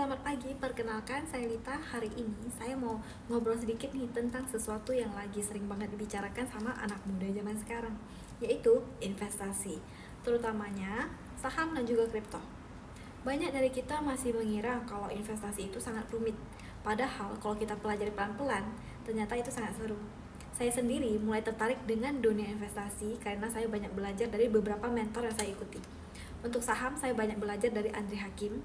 selamat pagi. Perkenalkan, saya Lita. Hari ini saya mau ngobrol sedikit nih tentang sesuatu yang lagi sering banget dibicarakan sama anak muda zaman sekarang, yaitu investasi, terutamanya saham dan juga kripto. Banyak dari kita masih mengira kalau investasi itu sangat rumit, padahal kalau kita pelajari pelan-pelan, ternyata itu sangat seru. Saya sendiri mulai tertarik dengan dunia investasi karena saya banyak belajar dari beberapa mentor yang saya ikuti. Untuk saham, saya banyak belajar dari Andre Hakim.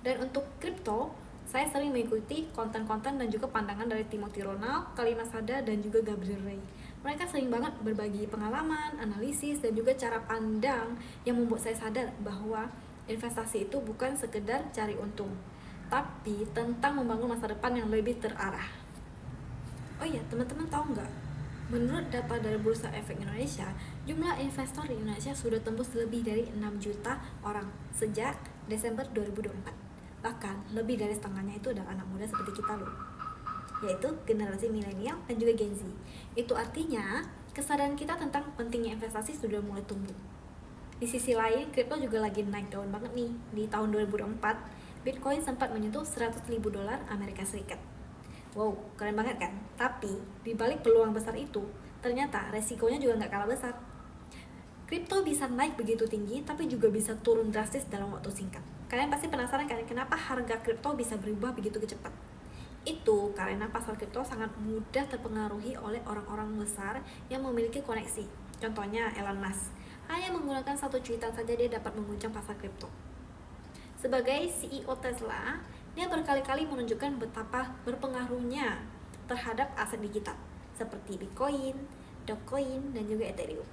Dan untuk kripto, saya sering mengikuti konten-konten dan juga pandangan dari Timothy Ronald, Kalina Sada, dan juga Gabriel Ray. Mereka sering banget berbagi pengalaman, analisis, dan juga cara pandang yang membuat saya sadar bahwa investasi itu bukan sekedar cari untung, tapi tentang membangun masa depan yang lebih terarah. Oh iya, teman-teman tahu nggak? Menurut data dari Bursa Efek Indonesia, jumlah investor di Indonesia sudah tembus lebih dari 6 juta orang sejak Desember 2024. Bahkan lebih dari setengahnya itu adalah anak muda seperti kita loh, yaitu generasi milenial dan juga Gen Z. Itu artinya kesadaran kita tentang pentingnya investasi sudah mulai tumbuh. Di sisi lain, kripto juga lagi naik daun banget nih. Di tahun 2024, Bitcoin sempat menyentuh 100.000 dolar Amerika Serikat. Wow, keren banget kan? Tapi, di balik peluang besar itu, ternyata resikonya juga nggak kalah besar. Kripto bisa naik begitu tinggi, tapi juga bisa turun drastis dalam waktu singkat. Kalian pasti penasaran kan, kenapa harga kripto bisa berubah begitu cepat? Itu karena pasar kripto sangat mudah terpengaruhi oleh orang-orang besar yang memiliki koneksi. Contohnya Elon Musk. Hanya menggunakan satu cuitan saja dia dapat mengguncang pasar kripto. Sebagai CEO Tesla, dia berkali-kali menunjukkan betapa berpengaruhnya terhadap aset digital seperti Bitcoin, Dogecoin, dan juga Ethereum.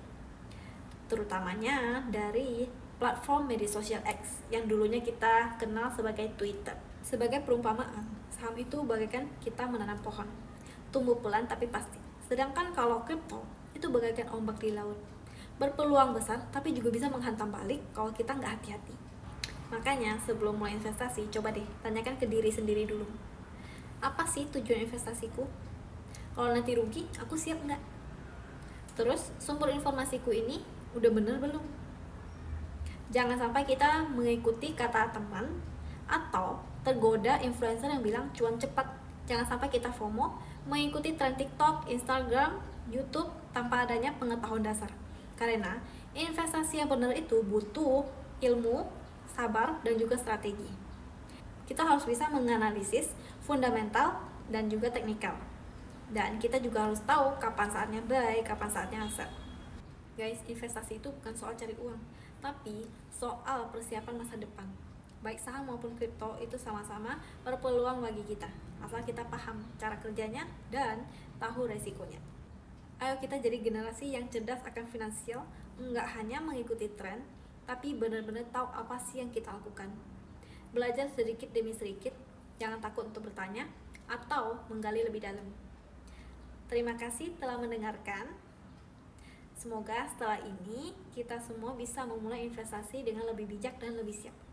Terutamanya dari platform media sosial X yang dulunya kita kenal sebagai Twitter. Sebagai perumpamaan, saham itu bagaikan kita menanam pohon, tumbuh pelan tapi pasti. Sedangkan kalau kripto itu bagaikan ombak di laut, berpeluang besar tapi juga bisa menghantam balik kalau kita nggak hati-hati. Makanya sebelum mulai investasi, coba deh tanyakan ke diri sendiri dulu. Apa sih tujuan investasiku? Kalau nanti rugi, aku siap nggak? Terus sumber informasiku ini udah bener belum? Jangan sampai kita mengikuti kata teman atau tergoda influencer yang bilang cuan cepat. Jangan sampai kita FOMO mengikuti tren TikTok, Instagram, YouTube tanpa adanya pengetahuan dasar. Karena investasi yang benar itu butuh ilmu, sabar, dan juga strategi. Kita harus bisa menganalisis fundamental dan juga teknikal. Dan kita juga harus tahu kapan saatnya buy, kapan saatnya sell. Guys, investasi itu bukan soal cari uang, tapi soal persiapan masa depan. Baik saham maupun kripto itu sama-sama berpeluang bagi kita, asal kita paham cara kerjanya dan tahu resikonya. Ayo kita jadi generasi yang cerdas akan finansial, nggak hanya mengikuti tren, tapi benar-benar tahu apa sih yang kita lakukan. Belajar sedikit demi sedikit, jangan takut untuk bertanya atau menggali lebih dalam. Terima kasih telah mendengarkan. Semoga setelah ini kita semua bisa memulai investasi dengan lebih bijak dan lebih siap.